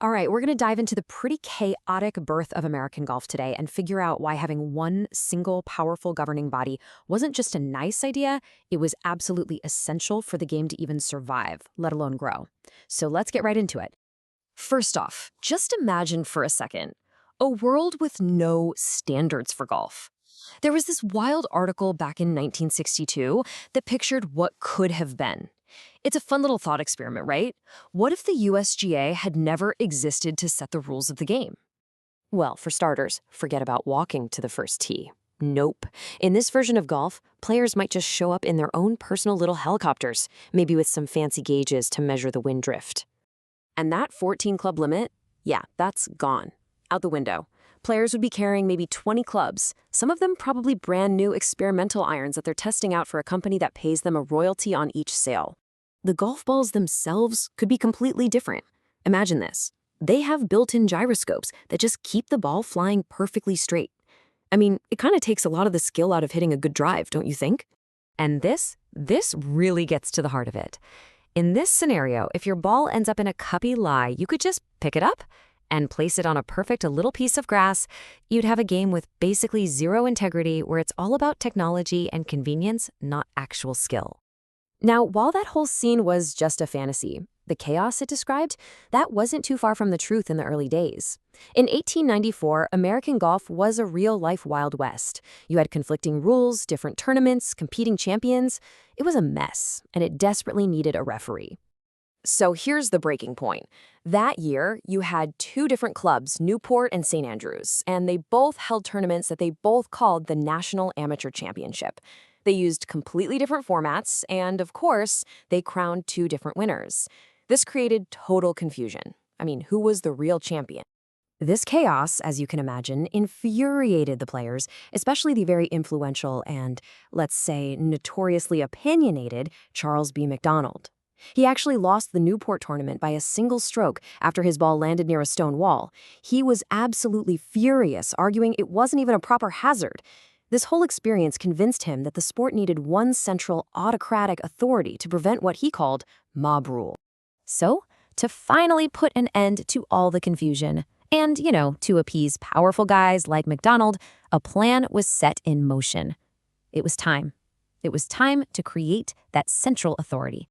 All right, we're going to dive into the pretty chaotic birth of American golf today and figure out why having one single powerful governing body wasn't just a nice idea, it was absolutely essential for the game to even survive, let alone grow. So let's get right into it. First off, just imagine for a second a world with no standards for golf. There was this wild article back in 1962 that pictured what could have been. It's a fun little thought experiment, right? What if the USGA had never existed to set the rules of the game? Well, for starters, forget about walking to the first tee. Nope. In this version of golf, players might just show up in their own personal little helicopters, maybe with some fancy gauges to measure the wind drift. And that 14 club limit, yeah, that's gone. Out the window. Players would be carrying maybe 20 clubs, some of them probably brand new experimental irons that they're testing out for a company that pays them a royalty on each sale. The golf balls themselves could be completely different. Imagine this. They have built-in gyroscopes that just keep the ball flying perfectly straight. I mean, it kind of takes a lot of the skill out of hitting a good drive, don't you think? And this really gets to the heart of it. In this scenario, if your ball ends up in a cuppy lie, you could just pick it up and place it on a perfect little piece of grass. You'd have a game with basically zero integrity where it's all about technology and convenience, not actual skill. Now, while that whole scene was just a fantasy, the chaos it described, that wasn't too far from the truth in the early days. In 1894, American golf was a real-life Wild West. You had conflicting rules, different tournaments, competing champions. It was a mess, and it desperately needed a referee. So here's the breaking point. That year, you had two different clubs, Newport and St. Andrews, and they both held tournaments that they both called the National Amateur Championship. They used completely different formats, and of course, they crowned two different winners. This created total confusion. I mean, who was the real champion? This chaos, as you can imagine, infuriated the players, especially the very influential and, let's say, notoriously opinionated Charles B. McDonald. He actually lost the Newport tournament by a single stroke after his ball landed near a stone wall. He was absolutely furious, arguing it wasn't even a proper hazard. This whole experience convinced him that the sport needed one central autocratic authority to prevent what he called mob rule. So, to finally put an end to all the confusion, and, to appease powerful guys like McDonald, a plan was set in motion. It was time. It was time to create that central authority.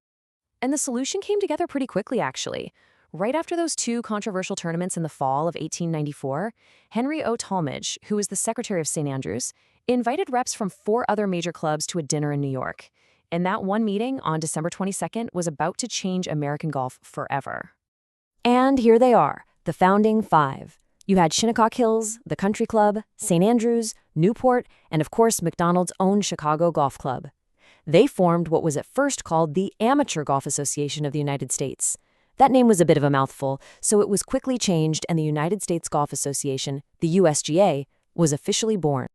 And the solution came together pretty quickly, actually. Right after those two controversial tournaments in the fall of 1894, Henry O. Talmadge, who was the secretary of St. Andrews, invited reps from 4 other major clubs to a dinner in New York. And that one meeting on December 22nd was about to change American golf forever. And here they are, the founding 5. You had Shinnecock Hills, the Country Club, St. Andrews, Newport, and of course McDonald's own Chicago Golf Club. They formed what was at first called the Amateur Golf Association of the United States. That name was a bit of a mouthful, so it was quickly changed and the United States Golf Association, the USGA, was officially born.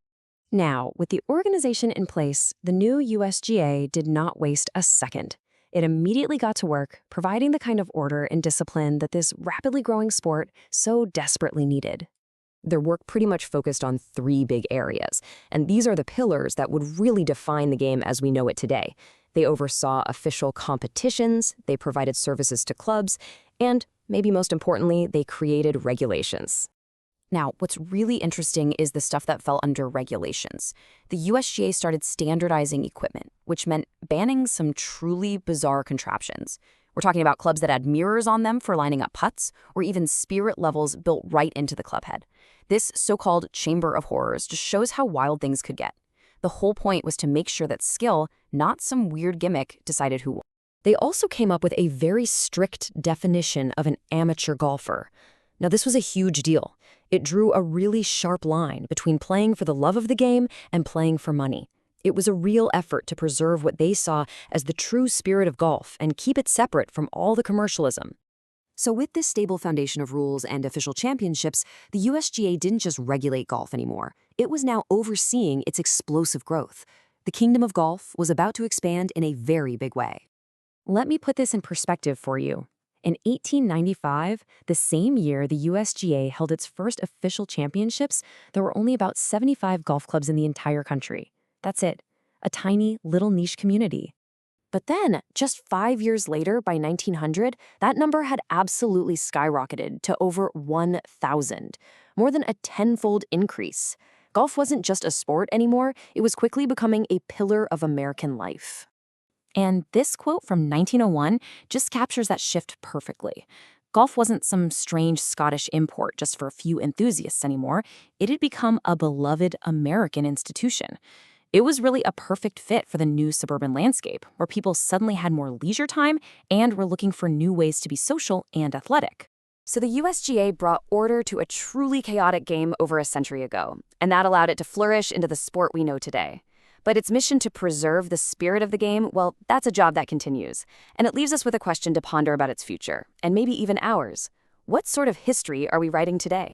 Now, with the organization in place, the new USGA did not waste a second. It immediately got to work, providing the kind of order and discipline that this rapidly growing sport so desperately needed. Their work pretty much focused on 3 big areas, and these are the pillars that would really define the game as we know it today. They oversaw official competitions, they provided services to clubs, and, maybe most importantly, they created regulations. Now, what's really interesting is the stuff that fell under regulations. The USGA started standardizing equipment, which meant banning some truly bizarre contraptions. We're talking about clubs that had mirrors on them for lining up putts, or even spirit levels built right into the club head. This so-called chamber of horrors just shows how wild things could get. The whole point was to make sure that skill, not some weird gimmick, decided who won. They also came up with a very strict definition of an amateur golfer. Now, this was a huge deal. It drew a really sharp line between playing for the love of the game and playing for money. It was a real effort to preserve what they saw as the true spirit of golf and keep it separate from all the commercialism. So with this stable foundation of rules and official championships, the USGA didn't just regulate golf anymore. It was now overseeing its explosive growth. The kingdom of golf was about to expand in a very big way. Let me put this in perspective for you. In 1895, the same year the USGA held its first official championships, there were only about 75 golf clubs in the entire country. That's it. A tiny, little niche community. But then, just 5 years later, by 1900, that number had absolutely skyrocketed to over 1,000, more than a tenfold increase. Golf wasn't just a sport anymore, it was quickly becoming a pillar of American life. And this quote from 1901 just captures that shift perfectly. Golf wasn't some strange Scottish import just for a few enthusiasts anymore. It had become a beloved American institution. It was really a perfect fit for the new suburban landscape, where people suddenly had more leisure time and were looking for new ways to be social and athletic. So the USGA brought order to a truly chaotic game over a century ago, and that allowed it to flourish into the sport we know today. But its mission to preserve the spirit of the game, well, that's a job that continues. And it leaves us with a question to ponder about its future, and maybe even ours. What sort of history are we writing today?